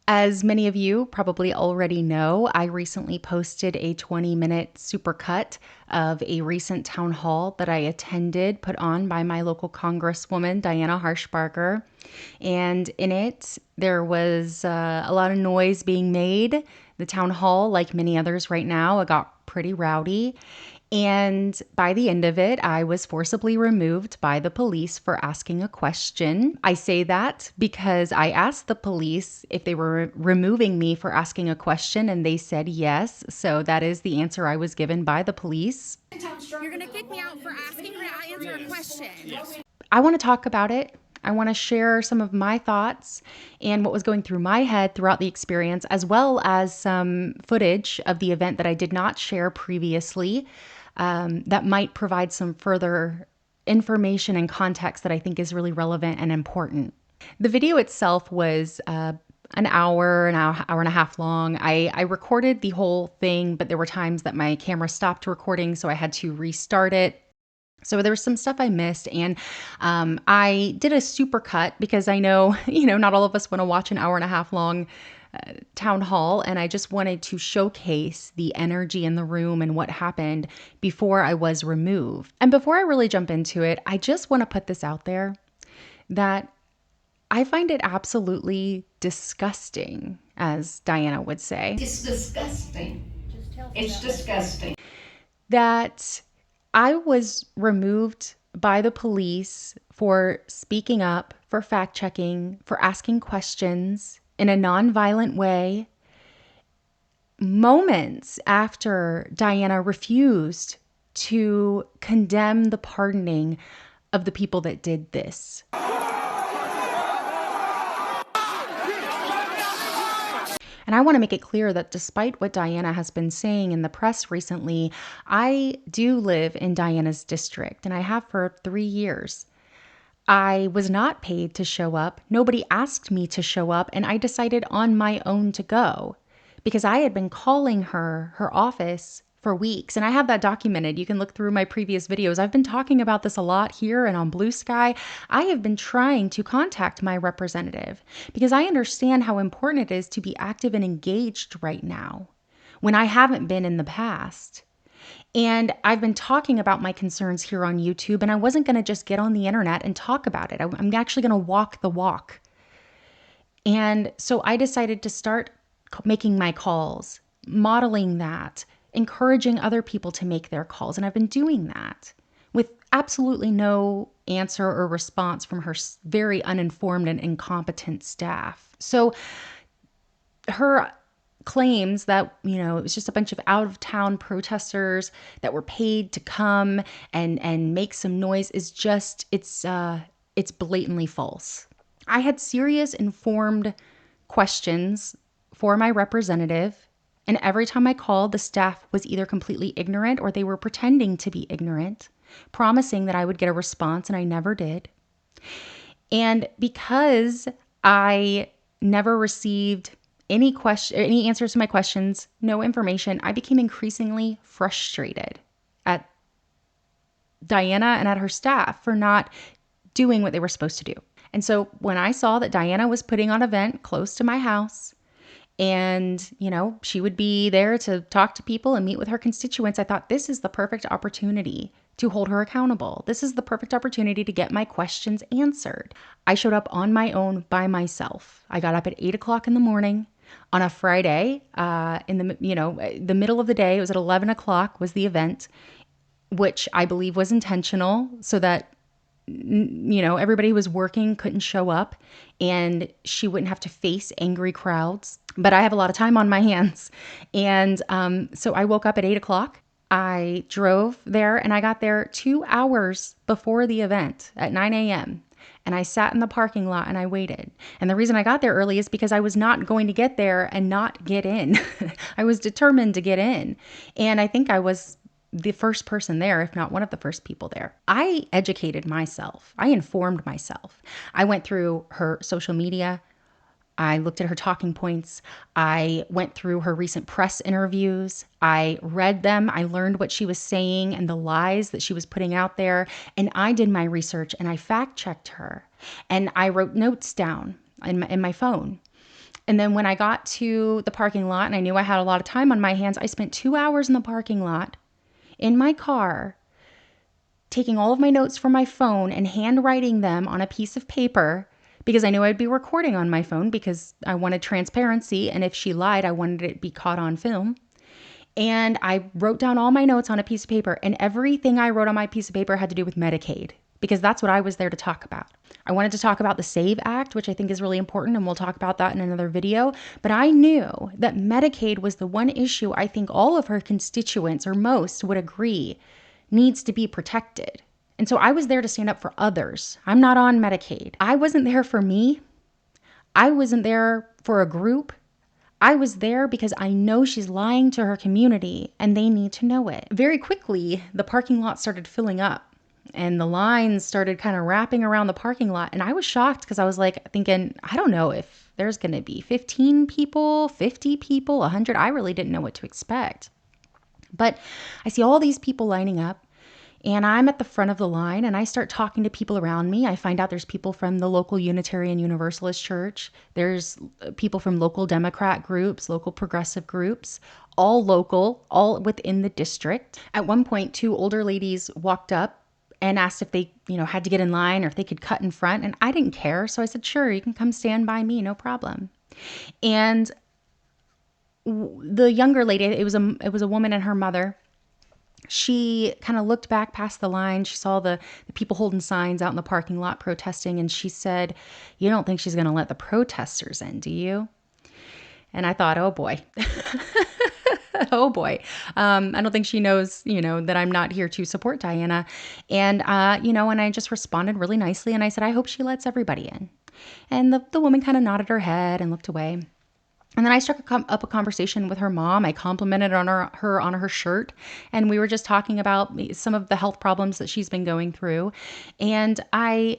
As many of you probably already know, I recently posted a 20-minute supercut of a recent town hall that I attended, put on by my local congresswoman, Diana Harshbarger. And in it, there was a lot of noise being made. The town hall, like many others right now, it got pretty rowdy. And by the end of it, I was forcibly removed by the police for asking a question. I say that because I asked the police if they were removing me for asking a question, and they said yes. So that is the answer I was given by the police. You're going to kick me out for asking her to answer a question. I want to talk about it. I want to share some of my thoughts and what was going through my head throughout the experience, as well as some footage of the event that I did not share previously that might provide some further information and context that I think is really relevant and important. The video itself was an hour and a half long. I recorded the whole thing, but there were times that my camera stopped recording, so I had to restart it. So there was some stuff I missed, and I did a super cut because I know, not all of us want to watch an hour and a half long town hall, and I just wanted to showcase the energy in the room and what happened before I was removed. And before I really jump into it, I just want to put this out there that I find it absolutely disgusting, as Diana would say. It's disgusting. It's disgusting. That I was removed by the police for speaking up, for fact checking, for asking questions in a nonviolent way, moments after Diana refused to condemn the pardoning of the people that did this. And I want to make it clear that despite what Diana has been saying in the press recently, I do live in Diana's district, and I have for 3 years. I was not paid to show up. Nobody asked me to show up, and I decided on my own to go because I had been calling her office for weeks, and I have that documented. You can look through my previous videos. I've been talking about this a lot here and on Blue Sky. I have been trying to contact my representative because I understand how important it is to be active and engaged right now when I haven't been in the past. And I've been talking about my concerns here on YouTube, and I wasn't going to just get on the internet and talk about it. I'm actually going to walk the walk. And so I decided to start making my calls, modeling that, encouraging other people to make their calls. And I've been doing that with absolutely no answer or response from her very uninformed and incompetent staff. So her claims that, it was just a bunch of out-of-town protesters that were paid to come and make some noise is just, it's blatantly false. I had serious, informed questions for my representative, and every time I called, the staff was either completely ignorant or they were pretending to be ignorant, promising that I would get a response, and I never did. And because I never received any answers to my questions, no information, I became increasingly frustrated at Diana and at her staff for not doing what they were supposed to do. And so when I saw that Diana was putting on an event close to my house, and, she would be there to talk to people and meet with her constituents, I thought this is the perfect opportunity to hold her accountable. This is the perfect opportunity to get my questions answered. I showed up on my own by myself. I got up at 8 o'clock in the morning on a Friday, in the middle of the day. It was at 11 o'clock was the event, which I believe was intentional so that everybody who was working couldn't show up and she wouldn't have to face angry crowds. But I have a lot of time on my hands. And so I woke up at 8 o'clock. I drove there and I got there 2 hours before the event at 9 a.m. And I sat in the parking lot and I waited. And the reason I got there early is because I was not going to get there and not get in. I was determined to get in. And I think I was the first person there, if not one of the first people there. I educated myself. I informed myself. I went through her social media. I looked at her talking points. I went through her recent press interviews. I read them. I learned what she was saying and the lies that she was putting out there. And I did my research and I fact checked her. And I wrote notes down in my phone. And then when I got to the parking lot and I knew I had a lot of time on my hands, I spent 2 hours in the parking lot in my car, taking all of my notes from my phone and handwriting them on a piece of paper because I knew I'd be recording on my phone because I wanted transparency. And if she lied, I wanted it to be caught on film. And I wrote down all my notes on a piece of paper, and everything I wrote on my piece of paper had to do with Medicaid because that's what I was there to talk about. I wanted to talk about the SAVE Act, which I think is really important, and we'll talk about that in another video. But I knew that Medicaid was the one issue I think all of her constituents, or most, would agree needs to be protected. And so I was there to stand up for others. I'm not on Medicaid. I wasn't there for me. I wasn't there for a group. I was there because I know she's lying to her community and they need to know it. Very quickly, the parking lot started filling up and the lines started kind of wrapping around the parking lot. And I was shocked because I was like thinking, I don't know if there's going to be 15 people, 50 people, 100. I really didn't know what to expect. But I see all these people lining up. And I'm at the front of the line and I start talking to people around me. I find out there's people from the local Unitarian Universalist Church. There's people from local Democrat groups, local progressive groups, all local, all within the district. At one point, two older ladies walked up and asked if they, had to get in line or if they could cut in front. And I didn't care. So I said, sure, you can come stand by me, no problem. And the younger lady, it was a woman and her mother. She kind of looked back past the line. She saw the people holding signs out in the parking lot protesting. And she said, you don't think she's going to let the protesters in, do you? And I thought, oh boy. Oh boy. I don't think she knows, that I'm not here to support Diana. And, and I just responded really nicely. And I said, I hope she lets everybody in. And the woman kind of nodded her head and looked away. And then I struck up a conversation with her mom. I complimented on her on her shirt. And we were just talking about some of the health problems that she's been going through. And I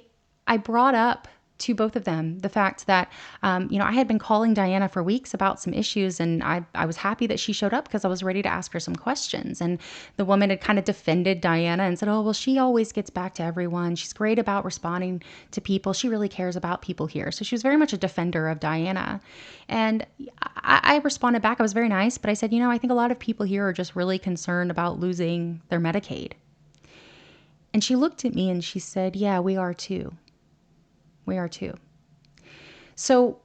brought up to both of them the fact that, I had been calling Diana for weeks about some issues. And I was happy that she showed up because I was ready to ask her some questions. And the woman had kind of defended Diana and said, oh, well, she always gets back to everyone. She's great about responding to people. She really cares about people here. So she was very much a defender of Diana. And I responded back. I was very nice, but I said, I think a lot of people here are just really concerned about losing their Medicaid. And she looked at me and she said, yeah, we are too. We are too. So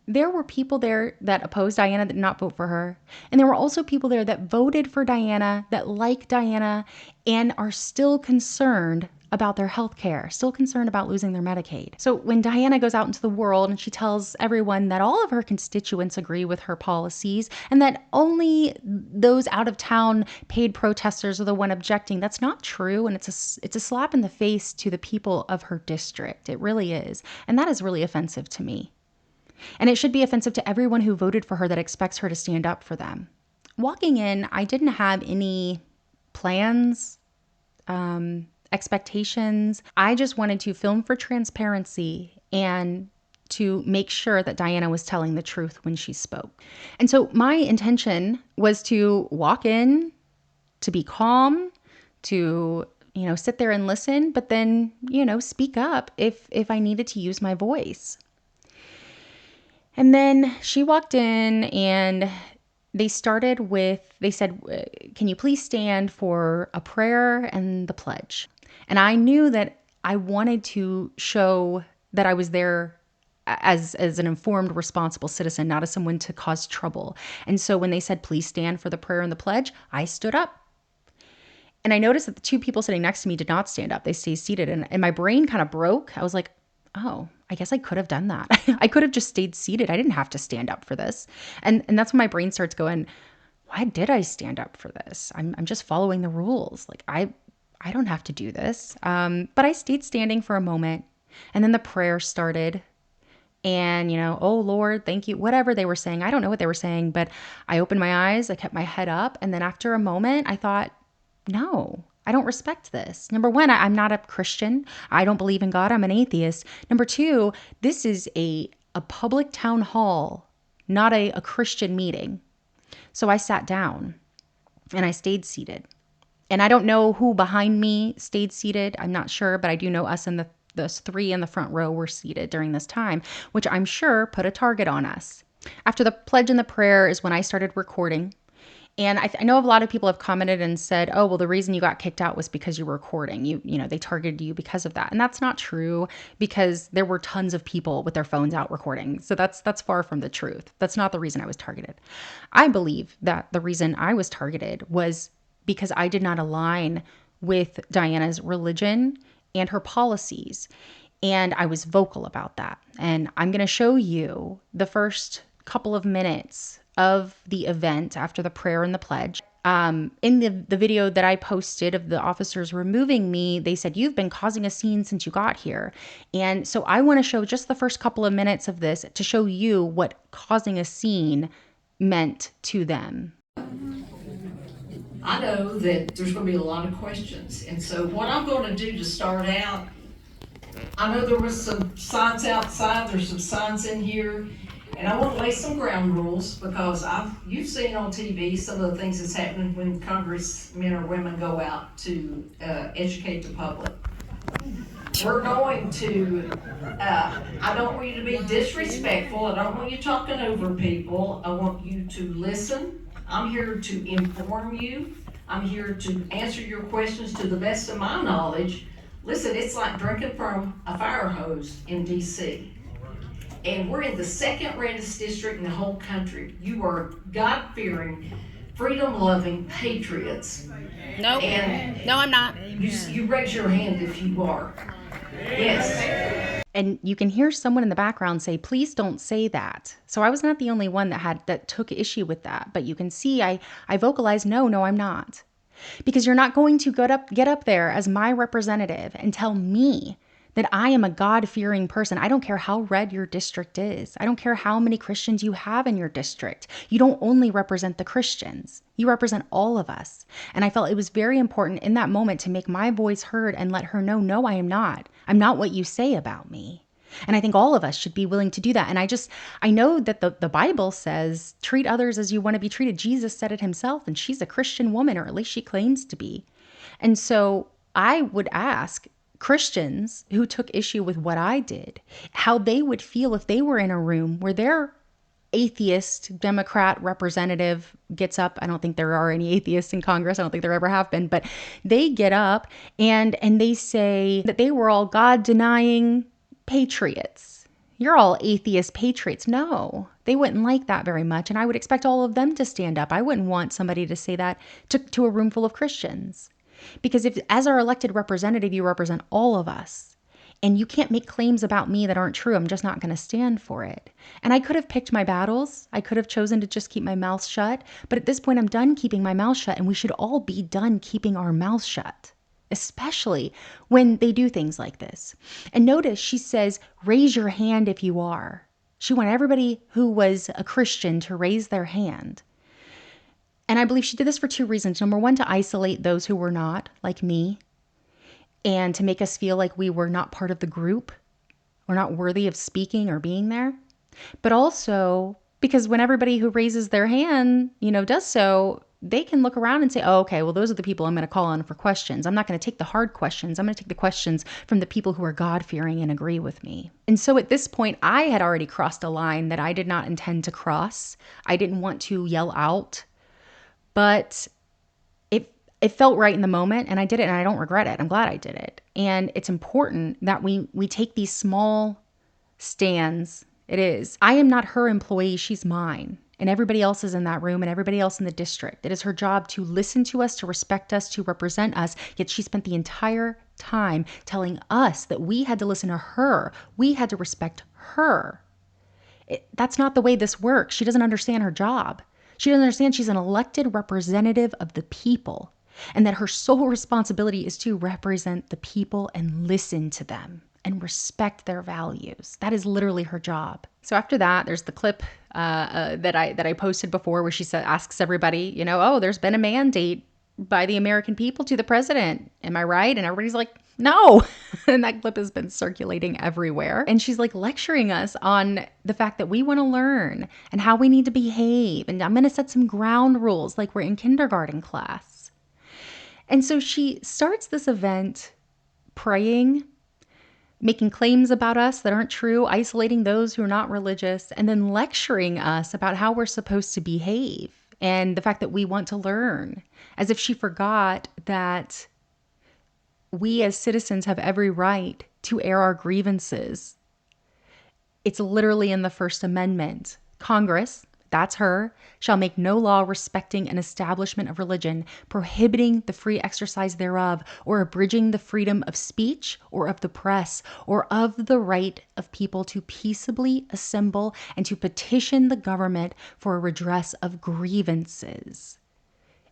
there were people there that opposed Diana, that did not vote for her. And there were also people there that voted for Diana, that like Diana, and are still concerned about their health care, still concerned about losing their Medicaid. So when Diana goes out into the world and she tells everyone that all of her constituents agree with her policies and that only those out of town paid protesters are the one objecting, that's not true. And it's a slap in the face to the people of her district. It really is. And that is really offensive to me. And it should be offensive to everyone who voted for her that expects her to stand up for them. Walking in, I didn't have any plans, expectations. I just wanted to film for transparency and to make sure that Diana was telling the truth when she spoke. And so my intention was to walk in, to be calm, to, sit there and listen, but then, speak up if I needed to use my voice. And then she walked in and they said, can you please stand for a prayer and the pledge? And I knew that I wanted to show that I was there as an informed, responsible citizen, not as someone to cause trouble. And so when they said, please stand for the prayer and the pledge, I stood up. And I noticed that the two people sitting next to me did not stand up. They stayed seated. And my brain kind of broke. I was like, oh, I guess I could have done that. I could have just stayed seated. I didn't have to stand up for this. And that's when my brain starts going, why did I stand up for this? I'm just following the rules. Like I don't have to do this. But I stayed standing for a moment and then the prayer started and, oh Lord, thank you, whatever they were saying. I don't know what they were saying, but I opened my eyes, I kept my head up. And then after a moment, I thought, no, I don't respect this. Number one, I'm not a Christian. I don't believe in God. I'm an atheist. Number two, this is a public town hall, not a Christian meeting. So I sat down and I stayed seated. And I don't know who behind me stayed seated. I'm not sure, but I do know us in those three in the front row were seated during this time, which I'm sure put a target on us. After the pledge and the prayer is when I started recording. And I know a lot of people have commented and said, oh, well, the reason you got kicked out was because you were recording. You know, they targeted you because of that. And that's not true, because there were tons of people with their phones out recording. So that's far from the truth. That's not the reason I was targeted. I believe that the reason I was targeted was because I did not align with Diana's religion and her policies. And I was vocal about that. And I'm going to show you the first couple of minutes of the event after the prayer and the pledge. In the video that I posted of the officers removing me, they said, you've been causing a scene since you got here. And so I want to show just the first couple of minutes of this to show you what causing a scene meant to them. I know that there's going to be a lot of questions, and so what I'm going to do to start out, I know there was some signs outside, there's some signs in here, and I want to lay some ground rules, because you've seen on TV some of the things that's happening when congressmen or women go out to educate the public. We're going to, I don't want you to be disrespectful, I don't want you talking over people, I want you to listen. I'm here to inform you, I'm here to answer your questions to the best of my knowledge. Listen, it's like drinking from a fire hose in DC. And we're in the second reddest district in the whole country. You are God-fearing, freedom-loving patriots. Nope. And No, I'm not. you raise your hand if you are. Yes. And you can hear someone in the background say, please don't say that. So I was not the only one that took issue with that. But you can see I vocalized, no, I'm not. Because you're not going to get up there as my representative and tell me that I am a God-fearing person. I don't care how red your district is. I don't care how many Christians you have in your district. You don't only represent the Christians. You represent all of us. And I felt it was very important in that moment to make my voice heard and let her know, no, I am not. I'm not what you say about me. And I think all of us should be willing to do that. And I know that the Bible says, treat others as you want to be treated. Jesus said it himself, and she's a Christian woman, or at least she claims to be. And so I would ask Christians who took issue with what I did, how they would feel if they were in a room where their atheist Democrat representative gets up. I don't think there are any atheists in Congress. I don't think there ever have been, but they get up and they say that they were all God-denying patriots. You're all atheist patriots. No, they wouldn't like that very much. And I would expect all of them to stand up. I wouldn't want somebody to say that to a room full of Christians. Because if, as our elected representative, you represent all of us, and you can't make claims about me that aren't true, I'm just not going to stand for it. And I could have picked my battles. I could have chosen to just keep my mouth shut. But at this point, I'm done keeping my mouth shut, and we should all be done keeping our mouth shut, especially when they do things like this. And notice she says, raise your hand if you are. She wanted everybody who was a Christian to raise their hand. And I believe she did this for two reasons. Number one, to isolate those who were not, like me, and to make us feel like we were not part of the group, or not worthy of speaking or being there. But also because when everybody who raises their hand, does so, they can look around and say, oh, okay, well, those are the people I'm going to call on for questions. I'm not going to take the hard questions. I'm going to take the questions from the people who are God-fearing and agree with me. And so at this point, I had already crossed a line that I did not intend to cross. I didn't want to yell out. But it felt right in the moment, and I did it, and I don't regret it. I'm glad I did it. And it's important that we take these small stands. It is. I am not her employee. She's mine. And everybody else is in that room, and everybody else in the district. It is her job to listen to us, to respect us, to represent us. Yet she spent the entire time telling us that we had to listen to her. We had to respect her. That's not the way this works. She doesn't understand her job. She doesn't understand she's an elected representative of the people, and that her sole responsibility is to represent the people and listen to them and respect their values. That is literally her job. So after that, there's the clip that I posted before where she asks everybody, oh, there's been a mandate by the American people to the president. Am I right? And everybody's like, no. And that clip has been circulating everywhere. And she's like lecturing us on the fact that we want to learn and how we need to behave. And I'm going to set some ground rules like we're in kindergarten class. And so she starts this event praying, making claims about us that aren't true, isolating those who are not religious, and then lecturing us about how we're supposed to behave and the fact that we want to learn, as if she forgot that we as citizens have every right to air our grievances. It's literally in the First Amendment. Congress, that's her, shall make no law respecting an establishment of religion, prohibiting the free exercise thereof, or abridging the freedom of speech, or of the press, or of the right of people to peaceably assemble and to petition the government for a redress of grievances.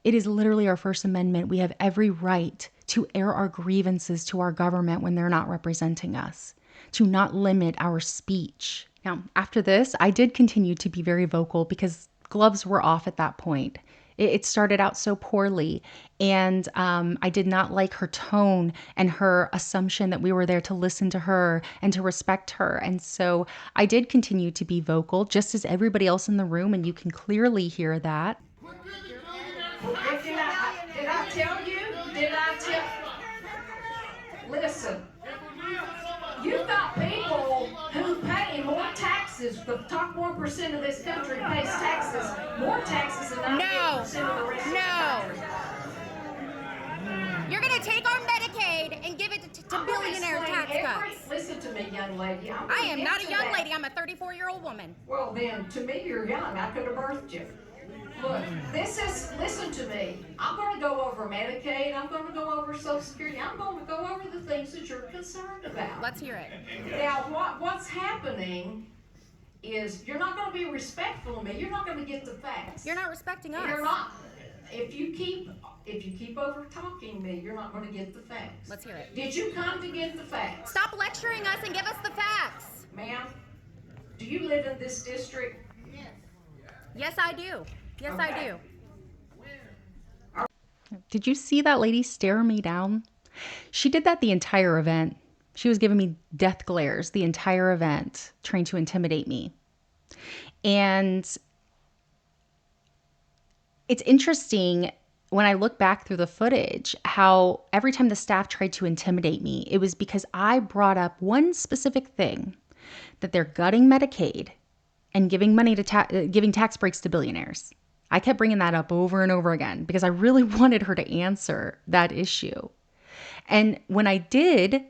It is literally our First Amendment. We have every right to air our grievances to our government when they're not representing us, to not limit our speech. Now, after this, I did continue to be very vocal because gloves were off at that point. It started out so poorly, and I did not like her tone and her assumption that we were there to listen to her and to respect her. And so I did continue to be vocal, just as everybody else in the room, and you can clearly hear that. Did I tell you? Did I tell? Listen, you've got people who pay more taxes. The top 1% of this country pays taxes, more taxes than 98% of the rest of the country. You're going to take our Medicaid and give it to billionaire tax cuts. Listen to me, young lady. I am not a young lady. I'm a 34-year-old woman. Well, then, to me, you're young. I could have birthed you. Look, listen to me. I'm going to go over Medicaid. I'm going to go over Social Security. I'm going to go over the things that you're concerned about. Let's hear it. Now, what's happening is you're not going to be respectful of me. You're not going to get the facts. You're not respecting us. You're not. If you keep over talking me, you're not going to get the facts. Let's hear it. Did you come to get the facts? Stop lecturing us and give us the facts. Ma'am, do you live in this district? Yes, I do. Yes, Okay. I do. Did you see that lady stare me down? She did that the entire event. She was giving me death glares the entire event, trying to intimidate me. And it's interesting when I look back through the footage, how every time the staff tried to intimidate me, it was because I brought up one specific thing, that they're gutting Medicaid and giving money to giving tax breaks to billionaires. I kept bringing that up over and over again because I really wanted her to answer that issue. And when I did,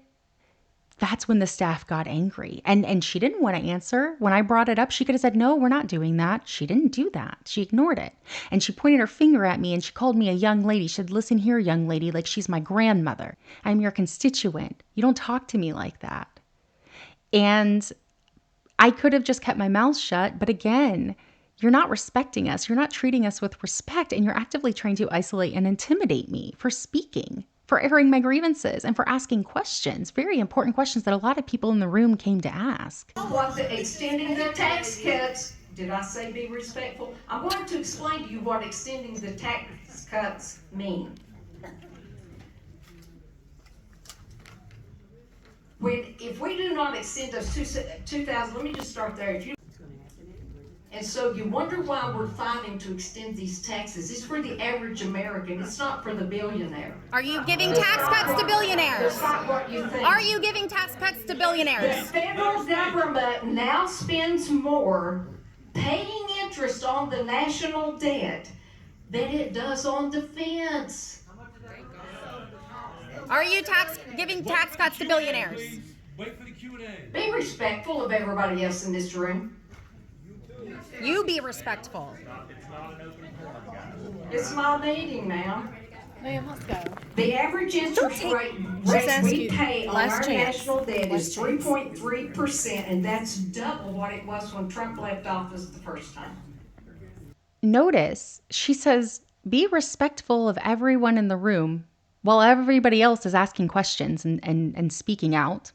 that's when the staff got angry. And she didn't want to answer. When I brought it up, she could have said, no, we're not doing that. She didn't do that. She ignored it. And she pointed her finger at me and she called me a young lady. She said, listen here, young lady, like she's my grandmother. I'm your constituent. You don't talk to me like that. And I could have just kept my mouth shut. But again, you're not respecting us. You're not treating us with respect. And you're actively trying to isolate and intimidate me for speaking, for airing my grievances, and for asking questions, very important questions that a lot of people in the room came to ask. What the extending the tax cuts, did I say be respectful? I'm going to explain to you what extending the tax cuts mean. If we do not extend those 2,000, let me just start there. And so you wonder why we're fighting to extend these taxes. It's for the average American. It's not for the billionaire. Are you giving tax cuts to billionaires? That's not what you think. Are you giving tax cuts to The billionaires? federal government now spends more paying interest on the national debt than it does on defense. Are you giving tax cuts to billionaires? Wait for the Q&A. Be respectful of everybody else in this room. You be respectful. It's my meeting, ma'am. Ma'am, let's go. The average interest rate we pay on our national debt is 3.3%, and that's double what it was when Trump left office the first time. Notice she says, be respectful of everyone in the room while everybody else is asking questions and speaking out.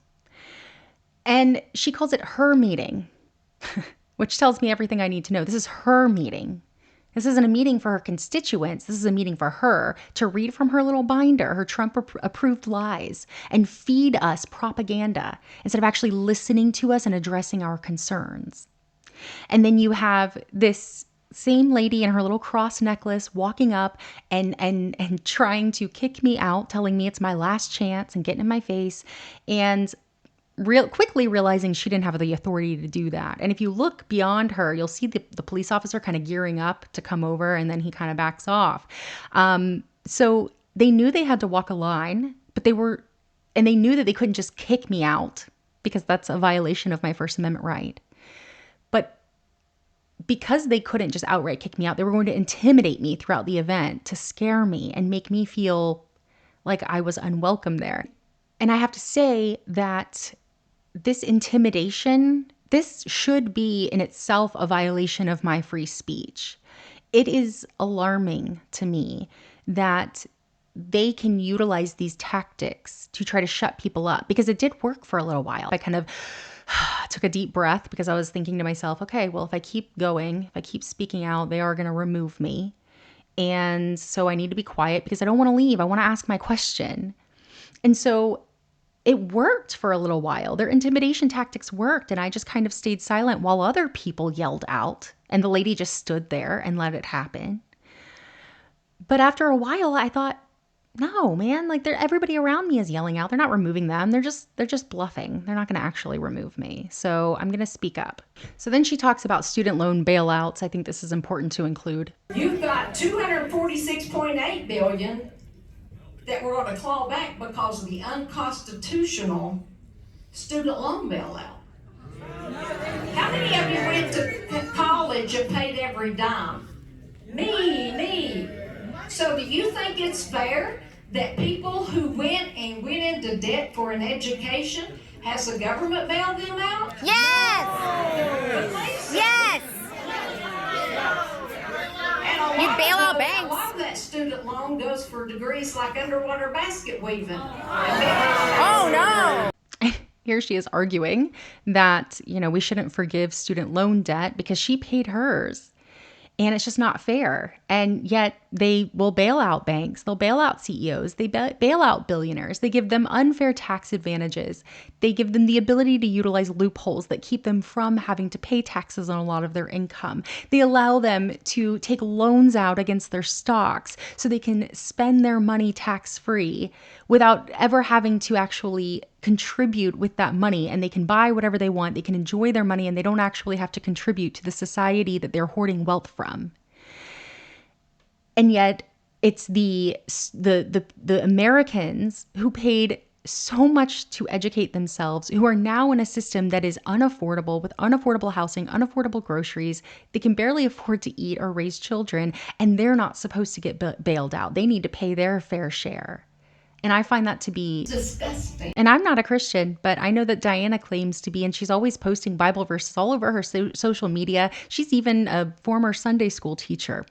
And she calls it her meeting, which tells me everything I need to know. This is her meeting. This isn't a meeting for her constituents. This is a meeting for her to read from her little binder, her Trump-approved lies, and feed us propaganda instead of actually listening to us and addressing our concerns. And then you have this same lady in her little cross necklace walking up and trying to kick me out, telling me it's my last chance and getting in my face. And quickly realizing she didn't have the authority to do that. And if you look beyond her, you'll see the police officer kind of gearing up to come over, and then he kind of backs off. So they knew they had to walk a line, but and they knew that they couldn't just kick me out because that's a violation of my First Amendment right. But because they couldn't just outright kick me out, they were going to intimidate me throughout the event to scare me and make me feel like I was unwelcome there. And I have to say that this intimidation, this should be in itself a violation of my free speech. It is alarming to me that they can utilize these tactics to try to shut people up, because it did work for a little while. I kind of took a deep breath because I was thinking to myself, okay, well, if I keep going, if I keep speaking out, they are going to remove me. And so I need to be quiet because I don't want to leave. I want to ask my question. And so it worked for a little while. Their intimidation tactics worked, and I just kind of stayed silent while other people yelled out, and the lady just stood there and let it happen. But after a while, I thought, no, man, like everybody around me is yelling out. They're not removing them. They're just bluffing. They're not going to actually remove me. So I'm going to speak up. So then she talks about student loan bailouts. I think this is important to include. You've got $246.8 billion that we're going to claw back because of the unconstitutional student loan bailout. How many of you went to college and paid every dime? Me. So do you think it's fair that people who went into debt for an education, has the government bailed them out? Yes! Yes! You bail out banks. A lot of that student loan goes for degrees like underwater basket weaving. Oh no! Here she is arguing that, we shouldn't forgive student loan debt because she paid hers. And it's just not fair. And yet they will bail out banks. They'll bail out CEOs. They bail out billionaires. They give them unfair tax advantages. They give them the ability to utilize loopholes that keep them from having to pay taxes on a lot of their income. They allow them to take loans out against their stocks so they can spend their money tax-free without ever having to actually contribute with that money, and they can buy whatever they want. They can enjoy their money, and they don't actually have to contribute to the society that they're hoarding wealth from. And yet it's the Americans who paid so much to educate themselves, who are now in a system that is unaffordable, with unaffordable housing, unaffordable groceries. They can barely afford to eat or raise children, and they're not supposed to get bailed out. They need to pay their fair share. And I find that to be disgusting. And I'm not a Christian, but I know that Diana claims to be, and she's always posting Bible verses all over her social media. She's even a former Sunday school teacher.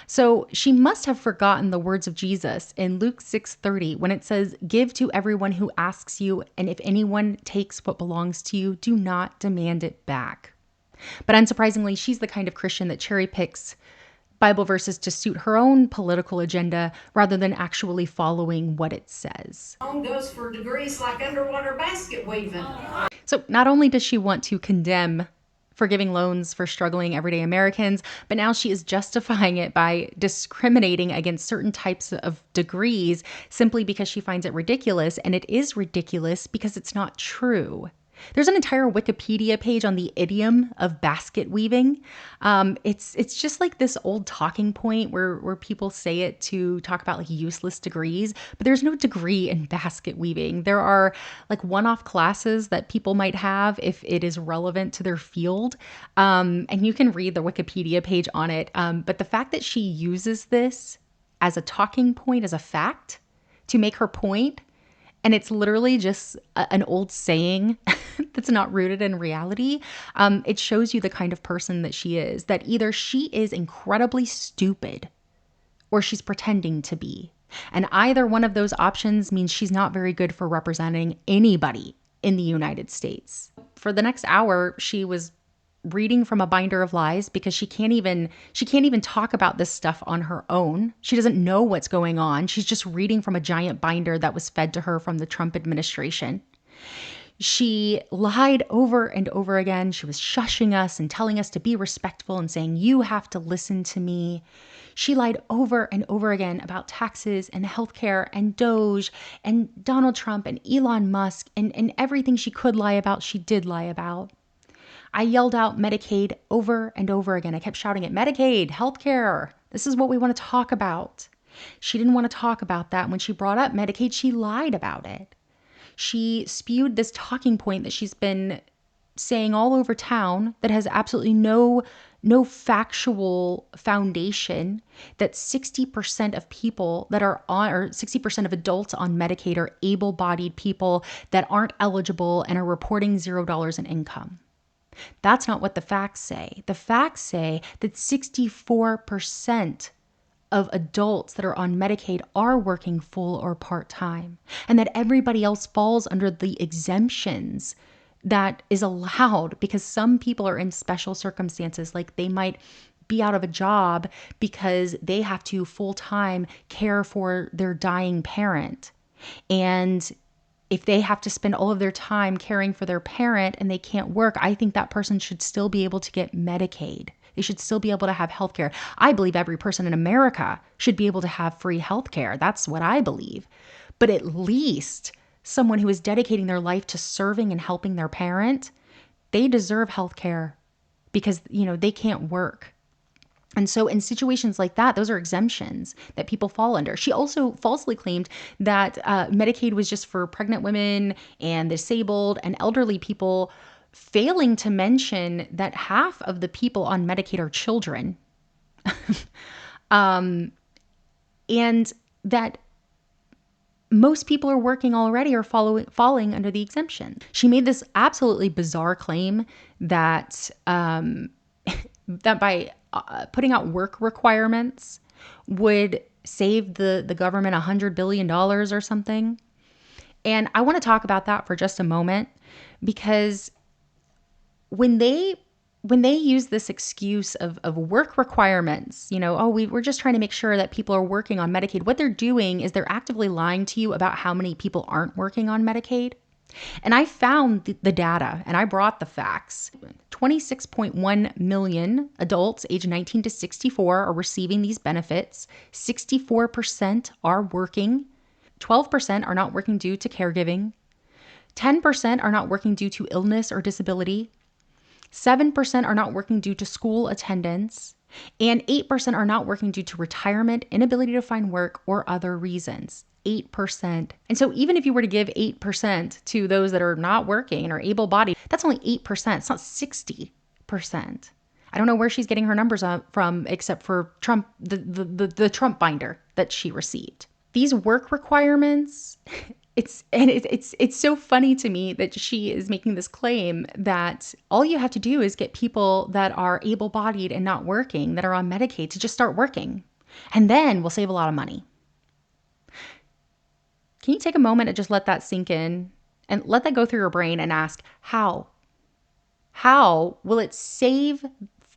So she must have forgotten the words of Jesus in Luke 6:30 when it says, "Give to everyone who asks you, and if anyone takes what belongs to you, do not demand it back." But unsurprisingly, she's the kind of Christian that cherry picks Bible verses to suit her own political agenda rather than actually following what it says. Goes for degrees like underwater basket weaving. So not only does she want to condemn forgiving loans for struggling everyday Americans, but now she is justifying it by discriminating against certain types of degrees simply because she finds it ridiculous. And it is ridiculous because it's not true. There's an entire Wikipedia page on the idiom of basket weaving. It's just like this old talking point where people say it to talk about like useless degrees, but there's no degree in basket weaving. There are like one-off classes that people might have if it is relevant to their field. And you can read the Wikipedia page on it. But the fact that she uses this as a talking point, as a fact to make her point, and it's literally just an old saying that's not rooted in reality. It shows you the kind of person that she is, that either she is incredibly stupid or she's pretending to be. And either one of those options means she's not very good for representing anybody in the United States. For the next hour, she was reading from a binder of lies because she can't even talk about this stuff on her own. She doesn't know what's going on. She's just reading from a giant binder that was fed to her from the Trump administration. She lied over and over again. She was shushing us and telling us to be respectful and saying, you have to listen to me. She lied over and over again about taxes and healthcare and Doge and Donald Trump and Elon Musk and everything she could lie about, she did lie about. I yelled out Medicaid over and over again. I kept shouting it, Medicaid, healthcare. This is what we want to talk about. She didn't want to talk about that. When she brought up Medicaid, she lied about it. She spewed this talking point that she's been saying all over town that has absolutely no factual foundation, that 60% of people that are on, or 60% of adults on Medicaid are able-bodied people that aren't eligible and are reporting $0 in income. That's not what the facts say. The facts say that 64% of adults that are on Medicaid are working full or part-time, and that everybody else falls under the exemptions that is allowed because some people are in special circumstances, like they might be out of a job because they have to full-time care for their dying parent. And if they have to spend all of their time caring for their parent and they can't work, I think that person should still be able to get Medicaid. They should still be able to have health care. I believe every person in America should be able to have free health care. That's what I believe. But at least someone who is dedicating their life to serving and helping their parent, they deserve health care because, they can't work. And so in situations like that, those are exemptions that people fall under. She also falsely claimed that Medicaid was just for pregnant women and disabled and elderly people, failing to mention that half of the people on Medicaid are children. And that most people are working already or falling under the exemption. She made this absolutely bizarre claim that that by putting out work requirements would save the government $100 billion or something. And I want to talk about that for just a moment, because when they use this excuse of work requirements, we're just trying to make sure that people are working on Medicaid, what they're doing is they're actively lying to you about how many people aren't working on Medicaid. And I found the data and I brought the facts. 26.1 million adults aged 19 to 64 are receiving these benefits. 64% are working. 12% are not working due to caregiving. 10% are not working due to illness or disability. 7% are not working due to school attendance. And 8% are not working due to retirement, inability to find work, or other reasons. 8%. And so even if you were to give 8% to those that are not working and are able-bodied, that's only 8%. It's not 60%. I don't know where she's getting her numbers from, except for Trump, the Trump binder that she received. These work requirements, it's so funny to me that she is making this claim that all you have to do is get people that are able-bodied and not working, that are on Medicaid, to just start working. And then we'll save a lot of money. Can you take a moment and just let that sink in and let that go through your brain and ask, how? How will it save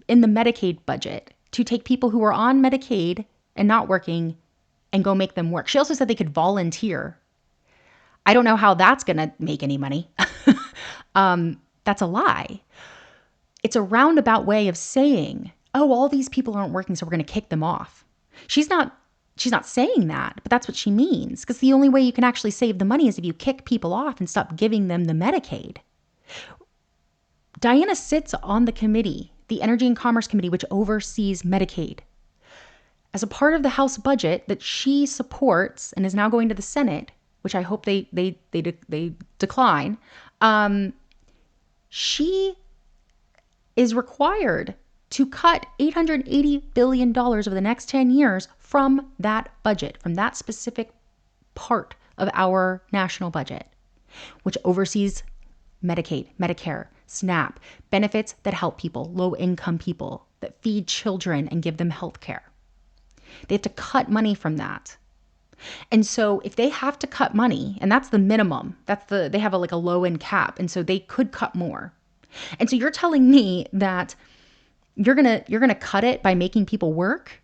in the Medicaid budget to take people who are on Medicaid and not working and go make them work? She also said they could volunteer. I don't know how that's going to make any money. That's a lie. It's a roundabout way of saying, oh, all these people aren't working, so we're going to kick them off. She's not saying that, but that's what she means, because the only way you can actually save the money is if you kick people off and stop giving them the Medicaid. Diana sits on the committee, the Energy and Commerce Committee, which oversees Medicaid. As a part of the House budget that she supports and is now going to the Senate, which I hope they decline, she is required to cut $880 billion over the next 10 years from that budget, from that specific part of our national budget, which oversees Medicaid, Medicare, SNAP, benefits that help people, low-income people, that feed children and give them health care. They have to cut money from that. And so if they have to cut money, and that's the minimum, they have a low-end cap, and so they could cut more. And so you're telling me that you're gonna cut it by making people work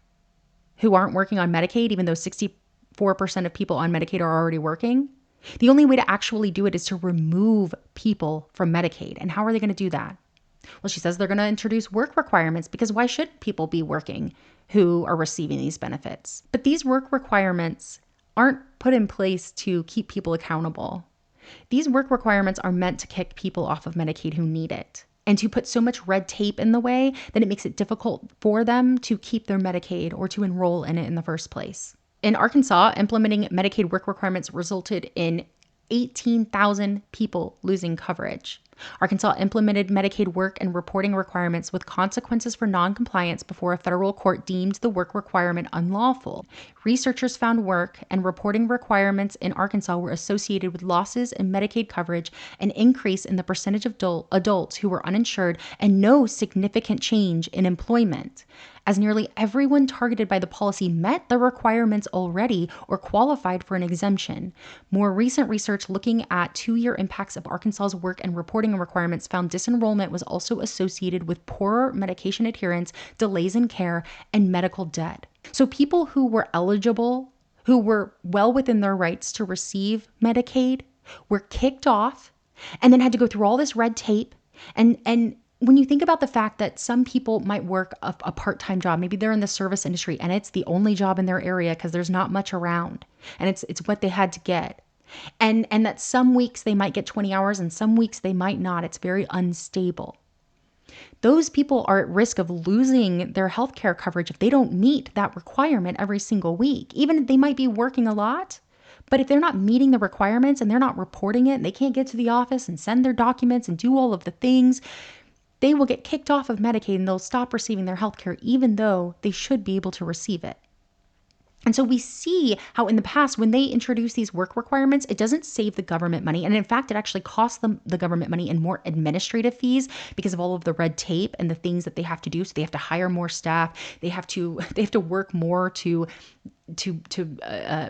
who aren't working on Medicaid, even though 64% of people on Medicaid are already working? The only way to actually do it is to remove people from Medicaid. And how are they going to do that? Well, she says they're going to introduce work requirements, because why should people be working who are receiving these benefits? But these work requirements aren't put in place to keep people accountable. These work requirements are meant to kick people off of Medicaid who need it, and to put so much red tape in the way that it makes it difficult for them to keep their Medicaid or to enroll in it in the first place. In Arkansas, implementing Medicaid work requirements resulted in 18,000 people losing coverage. Arkansas implemented Medicaid work and reporting requirements with consequences for noncompliance before a federal court deemed the work requirement unlawful. Researchers found work and reporting requirements in Arkansas were associated with losses in Medicaid coverage, an increase in the percentage of adults who were uninsured, and no significant change in employment, as nearly everyone targeted by the policy met the requirements already or qualified for an exemption. More recent research looking at 2-year impacts of Arkansas's work and reporting requirements found disenrollment was also associated with poorer medication adherence, delays in care, and medical debt. So people who were eligible, who were well within their rights to receive Medicaid, were kicked off and then had to go through all this red tape. And when you think about the fact that some people might work a part-time job, maybe they're in the service industry and it's the only job in their area because there's not much around, and it's what they had to get. And that some weeks they might get 20 hours and some weeks they might not. It's very unstable. Those people are at risk of losing their healthcare coverage if they don't meet that requirement every single week. Even if they might be working a lot, but if they're not meeting the requirements and they're not reporting it, and they can't get to the office and send their documents and do all of the things, they will get kicked off of Medicaid and they'll stop receiving their healthcare even though they should be able to receive it. And so we see how in the past, when they introduce these work requirements, it doesn't save the government money. And in fact, it actually costs them, the government, money in more administrative fees because of all of the red tape and the things that they have to do. So they have to hire more staff. They have to work more to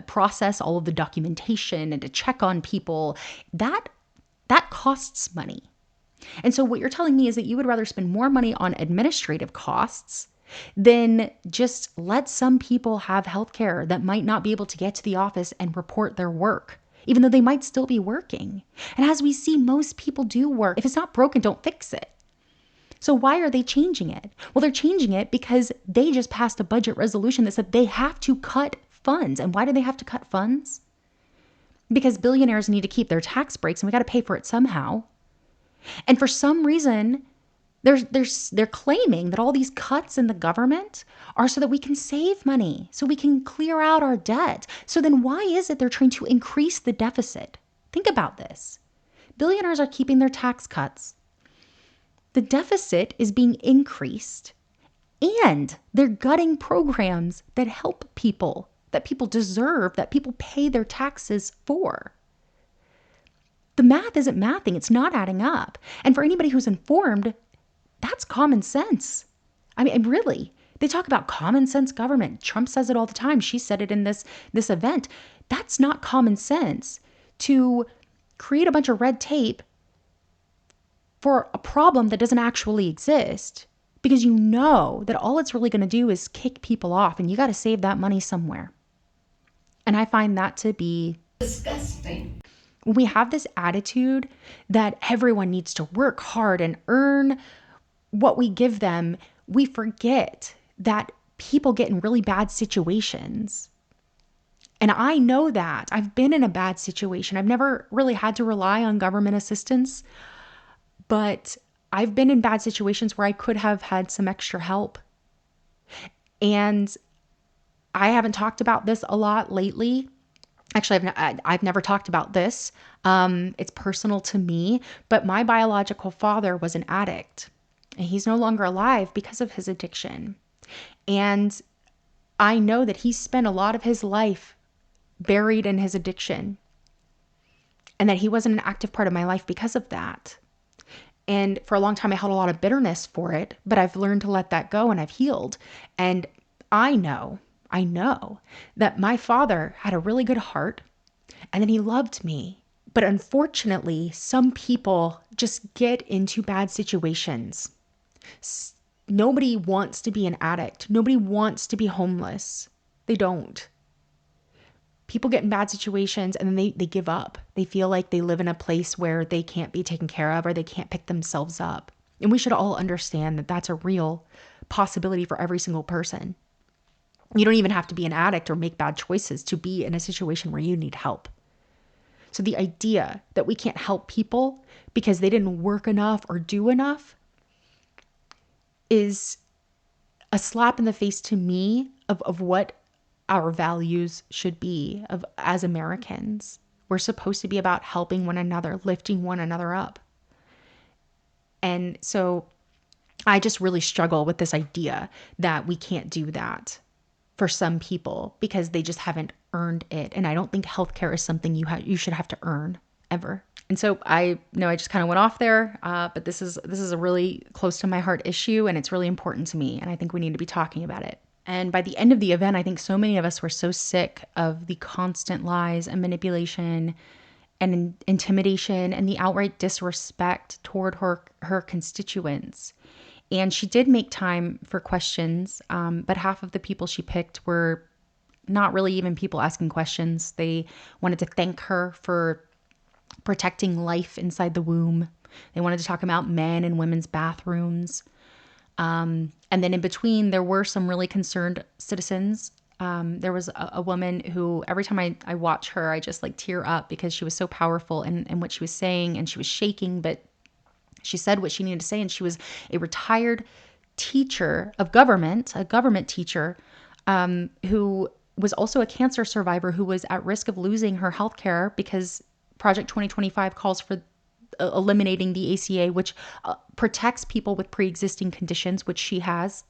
process all of the documentation and to check on people. That costs money. And so what you're telling me is that you would rather spend more money on administrative costs than just let some people have healthcare that might not be able to get to the office and report their work, even though they might still be working. And as we see, most people do work. If it's not broken, don't fix it. So why are they changing it? Well, they're changing it because they just passed a budget resolution that said they have to cut funds. And why do they have to cut funds? Because billionaires need to keep their tax breaks and we got to pay for it somehow. And for some reason, they're claiming that all these cuts in the government are so that we can save money, so we can clear out our debt. So then why is it they're trying to increase the deficit? Think about this. Billionaires are keeping their tax cuts. The deficit is being increased, and they're gutting programs that help people, that people deserve, that people pay their taxes for. The math isn't mathing. It's not adding up. And for anybody who's informed, that's common sense. I mean, really, they talk about common sense government. Trump says it all the time. She said it in this event. That's not common sense to create a bunch of red tape for a problem that doesn't actually exist, because you know that all it's really going to do is kick people off, and you got to save that money somewhere. And I find that to be disgusting. When we have this attitude that everyone needs to work hard and earn what we give them, we forget that people get in really bad situations. And I know that. I've been in a bad situation. I've never really had to rely on government assistance, but I've been in bad situations where I could have had some extra help. And I haven't talked about this a lot lately. Actually, I've never talked about this. It's personal to me, but my biological father was an addict. And he's no longer alive because of his addiction. And I know that he spent a lot of his life buried in his addiction, and that he wasn't an active part of my life because of that. And for a long time, I held a lot of bitterness for it, but I've learned to let that go and I've healed. And I know that my father had a really good heart and that he loved me. But unfortunately, some people just get into bad situations. Nobody wants to be an addict. Nobody wants to be homeless. They don't. people get in bad situations and then they give up. They feel like they live in a place where they can't be taken care of or they can't pick themselves up. And we should all understand that that's a real possibility for every single person. You don't even have to be an addict or make bad choices to be in a situation where you need help. So the idea that we can't help people because they didn't work enough or do enough is a slap in the face to me of what our values should be of as Americans. We're supposed to be about helping one another, lifting one another up. And so I just really struggle with this idea that we can't do that for some people because they just haven't earned it. And I don't think healthcare is something you should have to earn ever. And so I know I just kind of went off there, but this is a really close to my heart issue, and it's really important to me, and I think we need to be talking about it. And by the end of the event, I think so many of us were so sick of the constant lies and manipulation and intimidation and the outright disrespect toward her constituents. And she did make time for questions, but half of the people she picked were not really even people asking questions. They wanted to thank her for protecting life inside the womb. They wanted to talk about men and women's bathrooms. And then in between, there were some really concerned citizens. There was a woman who every time I watch her, I just like tear up because she was so powerful in what she was saying, and she was shaking, but she said what she needed to say. And she was a retired teacher of government, a government teacher, who was also a cancer survivor who was at risk of losing her health care because Project 2025 calls for eliminating the ACA, which protects people with pre-existing conditions, which she has.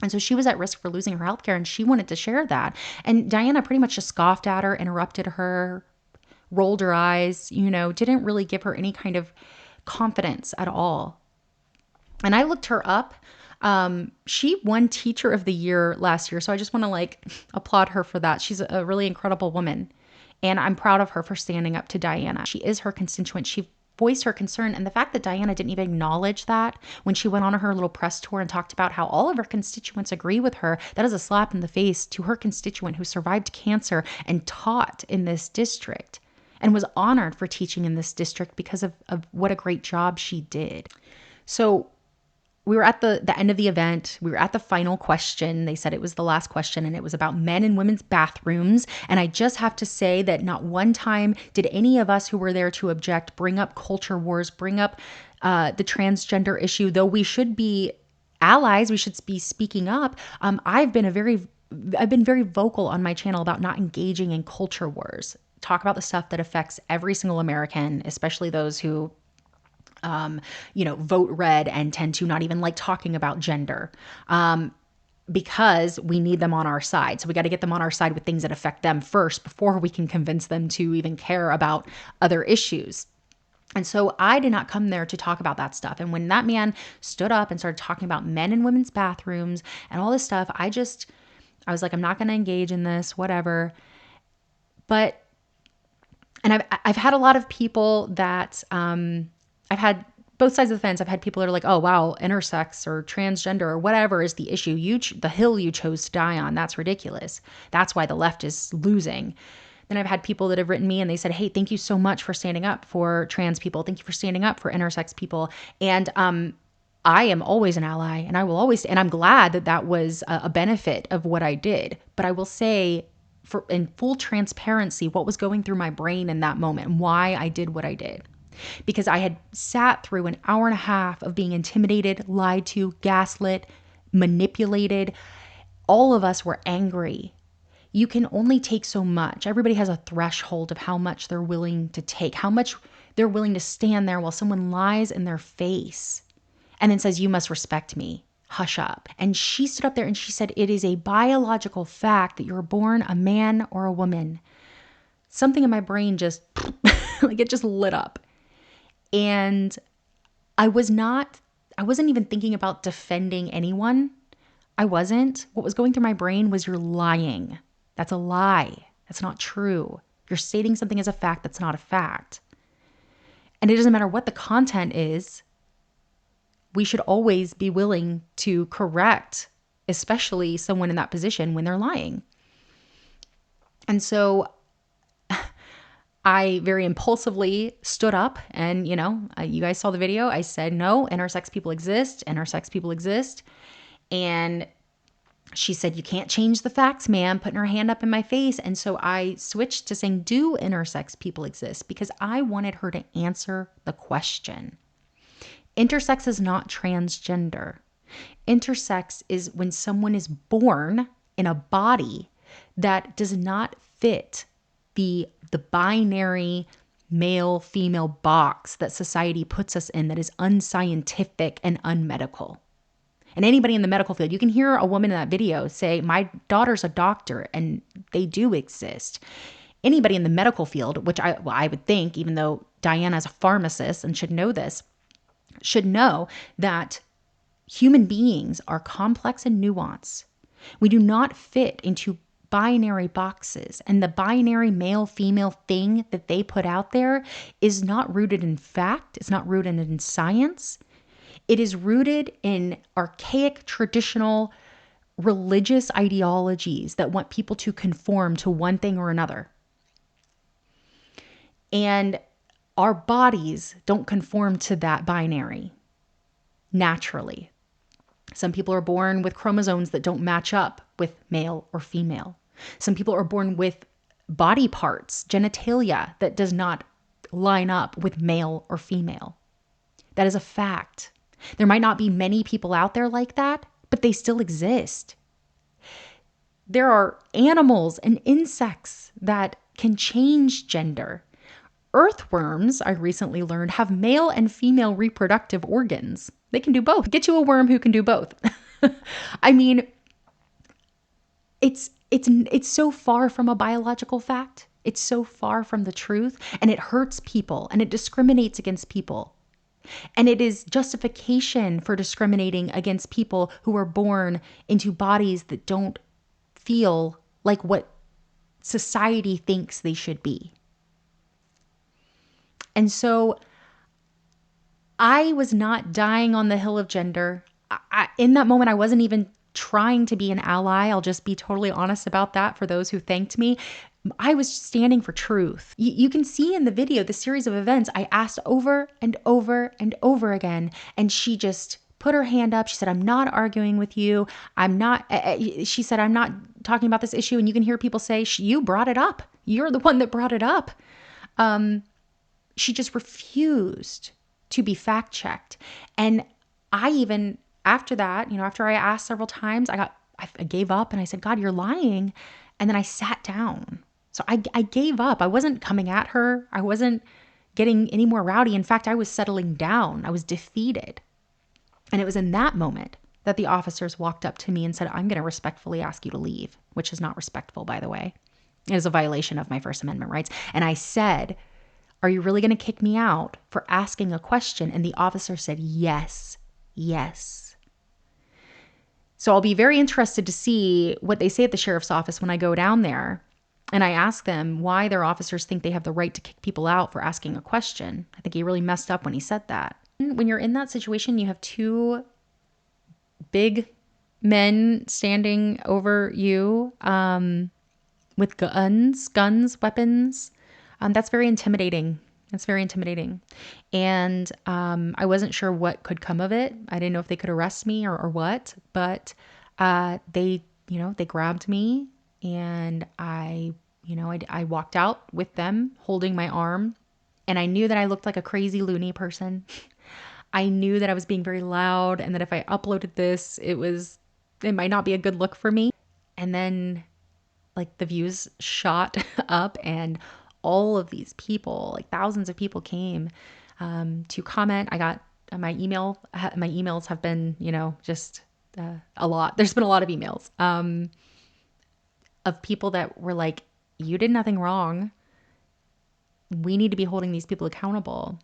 And so she was at risk for losing her healthcare, and she wanted to share that. And Diana pretty much just scoffed at her, interrupted her, rolled her eyes, didn't really give her any kind of confidence at all. And I looked her up. She won Teacher of the Year last year. So I just want to applaud her for that. She's a really incredible woman. And I'm proud of her for standing up to Diana. She is her constituent. She voiced her concern. And the fact that Diana didn't even acknowledge that when she went on her little press tour and talked about how all of her constituents agree with her, that is a slap in the face to her constituent who survived cancer and taught in this district and was honored for teaching in this district because of what a great job she did. So we were at the end of the event. We were at the final question. They said it was the last question, and it was about men and women's bathrooms. And I just have to say that not one time did any of us who were there to object bring up culture wars, bring up the transgender issue, though we should be allies. We should be speaking up. I've been very vocal on my channel about not engaging in culture wars. Talk about the stuff that affects every single American, especially those who vote red and tend to not even like talking about gender, because we need them on our side. So we got to get them on our side with things that affect them first before we can convince them to even care about other issues. And so I did not come there to talk about that stuff. And when that man stood up and started talking about men and women's bathrooms and all this stuff, I was like, I'm not going to engage in this, whatever. And I've had a lot of people that, I've had both sides of the fence. I've had people that are like, oh, wow, intersex or transgender or whatever is the issue. The hill you chose to die on, that's ridiculous. That's why the left is losing. Then I've had people that have written me and they said, hey, thank you so much for standing up for trans people. Thank you for standing up for intersex people. And I am always an ally, and I will always, and I'm glad that was a benefit of what I did. But I will say, in full transparency, what was going through my brain in that moment and why I did what I did. Because I had sat through an hour and a half of being intimidated, lied to, gaslit, manipulated. All of us were angry. You can only take so much. Everybody has a threshold of how much they're willing to take, how much they're willing to stand there while someone lies in their face and then says, you must respect me. Hush up. And she stood up there and she said, it is a biological fact that you're born a man or a woman. Something in my brain just, it just lit up. And I wasn't even thinking about defending anyone. I wasn't. What was going through my brain was, you're lying. That's a lie. That's not true. You're stating something as a fact that's not a fact. And it doesn't matter what the content is. We should always be willing to correct, especially someone in that position when they're lying. And so I very impulsively stood up and, you guys saw the video. I said, no, intersex people exist. Intersex people exist. And she said, you can't change the facts, ma'am, putting her hand up in my face. And so I switched to saying, do intersex people exist? Because I wanted her to answer the question. Intersex is not transgender. Intersex is when someone is born in a body that does not fit the binary male female box that society puts us in, that is unscientific and unmedical. And anybody in the medical field, you can hear a woman in that video say, my daughter's a doctor, and they do exist. Anybody in the medical field, which I would think, even though Diana's a pharmacist and should know this, should know that human beings are complex and nuanced. We do not fit into binary boxes, and the binary male female thing that they put out there is not rooted in fact. It's not rooted in science. It is rooted in archaic, traditional, religious ideologies that want people to conform to one thing or another. And our bodies don't conform to that binary naturally. Some people are born with chromosomes that don't match up with male or female. Some people are born with body parts, genitalia, that does not line up with male or female. That is a fact. There might not be many people out there like that, but they still exist. There are animals and insects that can change gender. Earthworms, I recently learned, have male and female reproductive organs. They can do both. Get you a worm who can do both. I mean, it's so far from a biological fact. It's so far from the truth, and it hurts people, and it discriminates against people. And it is justification for discriminating against people who are born into bodies that don't feel like what society thinks they should be. And so I was not dying on the hill of gender. In that moment, I wasn't even trying to be an ally. I'll just be totally honest about that for those who thanked me. I was standing for truth. You can see in the video, the series of events, I asked over and over and over again, and she just put her hand up. She said, I'm not arguing with you. She said, I'm not talking about this issue. And you can hear people say, you brought it up. You're the one that brought it up. She just refused to be fact checked. And I even, after that, after I asked several times, I gave up and I said, God, you're lying. And then I sat down. So I gave up. I wasn't coming at her. I wasn't getting any more rowdy. In fact, I was settling down. I was defeated. And it was in that moment that the officers walked up to me and said, I'm going to respectfully ask you to leave, which is not respectful, by the way. It is a violation of my First Amendment rights. And I said, are you really going to kick me out for asking a question? And the officer said, yes, yes. So I'll be very interested to see what they say at the sheriff's office when I go down there. And I ask them why their officers think they have the right to kick people out for asking a question. I think he really messed up when he said that. When you're in that situation, you have two big men standing over you with guns, weapons. That's very intimidating. It's very intimidating. And I wasn't sure what could come of it. I didn't know if they could arrest me or what, but they grabbed me, and I walked out with them holding my arm, and I knew that I looked like a crazy loony person. I knew that I was being very loud, and that if I uploaded this, it might not be a good look for me. And then like the views shot up, and all of these people, like thousands of people, came to comment. I got my emails have been, just a lot. There's been a lot of emails of people that were like, you did nothing wrong. We need to be holding these people accountable.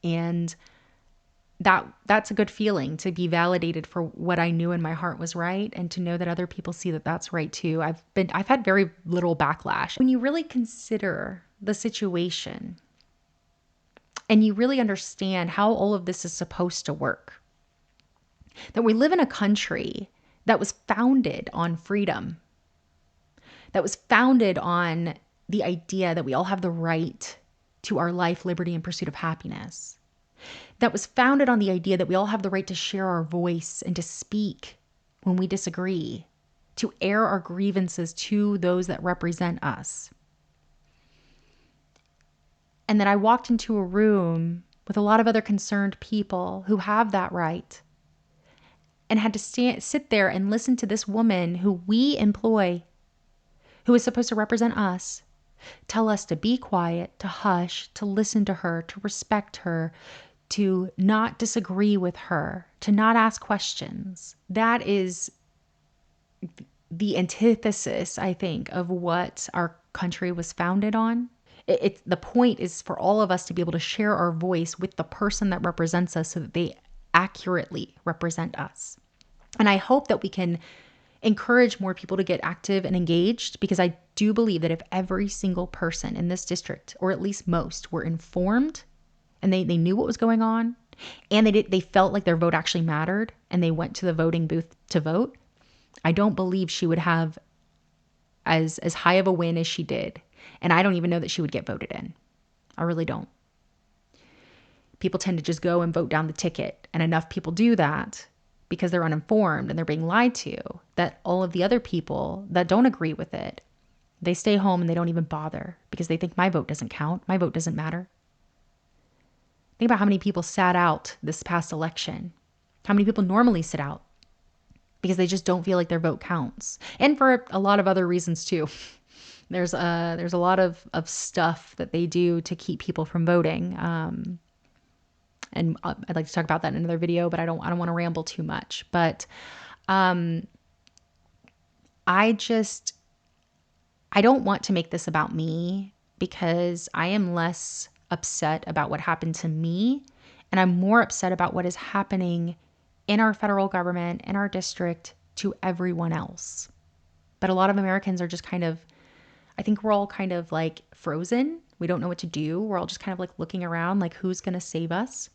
And that's a good feeling, to be validated for what I knew in my heart was right, and to know that other people see that that's right too. I've had very little backlash. When you really consider the situation and you really understand how all of this is supposed to work, that we live in a country that was founded on freedom, that was founded on the idea that we all have the right to our life, liberty, and pursuit of happiness. That was founded on the idea that we all have the right to share our voice and to speak when we disagree, to air our grievances to those that represent us. And that I walked into a room with a lot of other concerned people who have that right, and had to sit there and listen to this woman who we employ, who is supposed to represent us, tell us to be quiet, to hush, to listen to her, to respect her, to not disagree with her, to not ask questions. That is the antithesis, I think, of what our country was founded on. The point is for all of us to be able to share our voice with the person that represents us so that they accurately represent us. And I hope that we can encourage more people to get active and engaged, because I do believe that if every single person in this district, or at least most, were informed and they knew what was going on, and they felt like their vote actually mattered, and they went to the voting booth to vote, I don't believe she would have as high of a win as she did. And I don't even know that she would get voted in. I really don't. People tend to just go and vote down the ticket, and enough people do that because they're uninformed and they're being lied to, that all of the other people that don't agree with it, they stay home and they don't even bother because they think my vote doesn't count. My vote doesn't matter. Think about how many people sat out this past election. How many people normally sit out because they just don't feel like their vote counts. And for a lot of other reasons too. There's a lot of stuff that they do to keep people from voting. And I'd like to talk about that in another video, but I don't want to ramble too much. But I don't want to make this about me, because I am less upset about what happened to me, and I'm more upset about what is happening in our federal government, in our district, to everyone else. But a lot of Americans are just I think we're all kind of like frozen. We don't know what to do. We're all just kind of like looking around like, who's going to save us?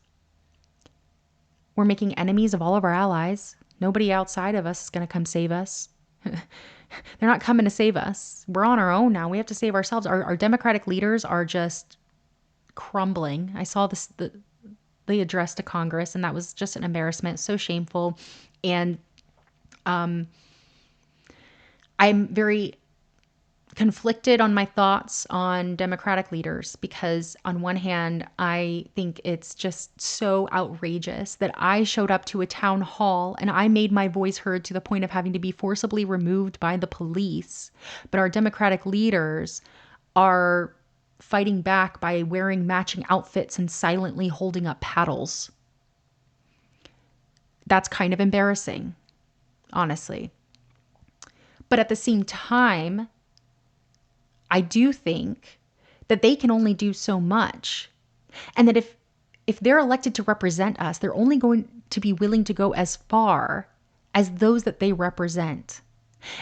We're making enemies of all of our allies. Nobody outside of us is going to come save us. They're not coming to save us. We're on our own now. We have to save ourselves. Our Democratic leaders are just crumbling. I saw the address to Congress, and that was just an embarrassment. So shameful. And I'm very conflicted on my thoughts on Democratic leaders, because on one hand, I think it's just so outrageous that I showed up to a town hall and I made my voice heard to the point of having to be forcibly removed by the police. But our Democratic leaders are fighting back by wearing matching outfits and silently holding up paddles. That's kind of embarrassing, honestly. But at the same time, I do think that they can only do so much, and that if they're elected to represent us, they're only going to be willing to go as far as those that they represent.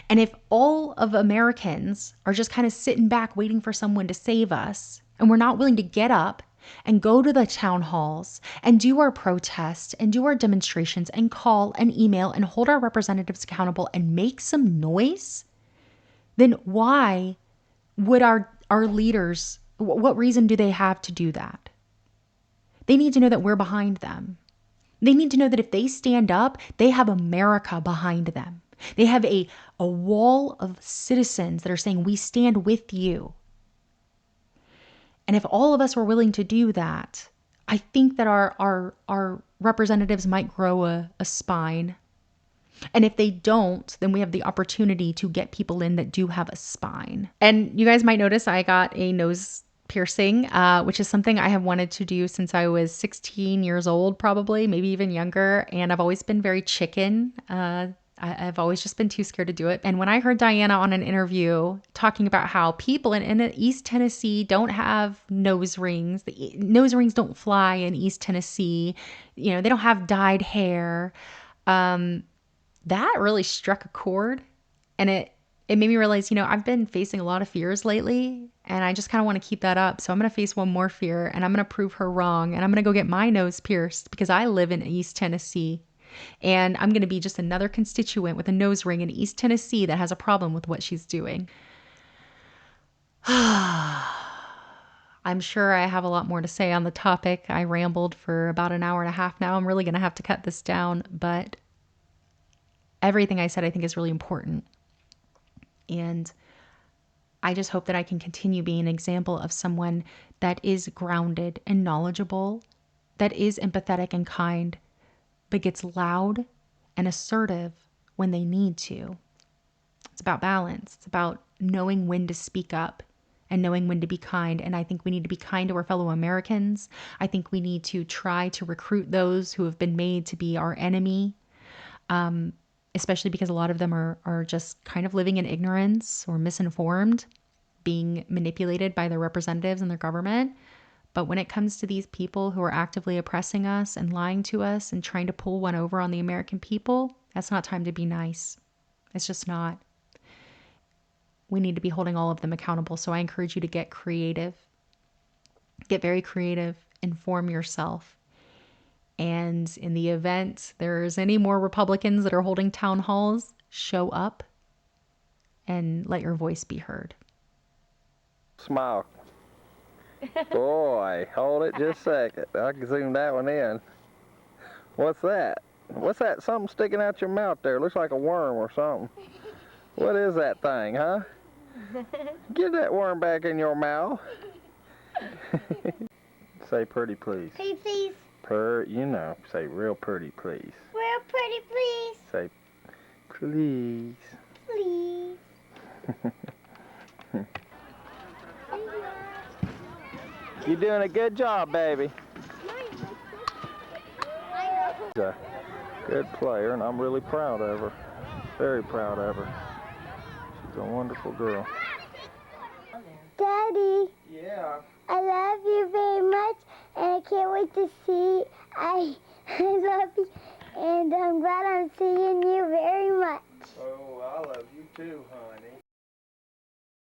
And if all of Americans are just kind of sitting back waiting for someone to save us, and we're not willing to get up and go to the town halls and do our protests and do our demonstrations and call and email and hold our representatives accountable and make some noise, then why would our leaders, what reason do they have to do that? They need to know that we're behind them. They need to know that if they stand up, they have America behind them. They have a wall of citizens that are saying, we stand with you. And if all of us were willing to do that, I think that our representatives might grow a spine. And if they don't, then we have the opportunity to get people in that do have a spine. And you guys might notice I got a nose piercing, which is something I have wanted to do since I was 16 years old, probably, maybe even younger. And I've always been very chicken. I've always just been too scared to do it. And when I heard Diana on an interview talking about how people in East Tennessee don't have nose rings, the nose rings don't fly in East Tennessee, they don't have dyed hair, that really struck a chord. And it made me realize, I've been facing a lot of fears lately, and I just kind of want to keep that up. So I'm going to face one more fear, and I'm going to prove her wrong, and I'm going to go get my nose pierced because I live in East Tennessee. And I'm going to be just another constituent with a nose ring in East Tennessee that has a problem with what she's doing. I'm sure I have a lot more to say on the topic. I rambled for about an hour and a half now. I'm really going to have to cut this down, but everything I said I think is really important. And I just hope that I can continue being an example of someone that is grounded and knowledgeable, that is empathetic and kind, but gets loud and assertive when they need to. It's about balance. It's about knowing when to speak up and knowing when to be kind. And I think we need to be kind to our fellow Americans. I think we need to try to recruit those who have been made to be our enemy, especially because a lot of them are just kind of living in ignorance or misinformed, being manipulated by their representatives and their government. But when it comes to these people who are actively oppressing us and lying to us and trying to pull one over on the American people, that's not time to be nice. It's just not. We need to be holding all of them accountable. So I encourage you to get creative, get very creative, inform yourself. And in the event there's any more Republicans that are holding town halls, show up and let your voice be heard. Smile. Boy, hold it just a second. I can zoom that one in. What's that? What's that? Something sticking out your mouth there. Looks like a worm or something. What is that thing, huh? Get that worm back in your mouth. Say pretty please. Pretty please. Say real pretty please. Real pretty please. Say please. Please. You're doing a good job, baby. She's a good player, and I'm really proud of her. Very proud of her. She's a wonderful girl. Daddy, Yeah. I love you very much, and I can't wait to see. I love you, and I'm glad I'm seeing you very much. Oh, I love you too, honey.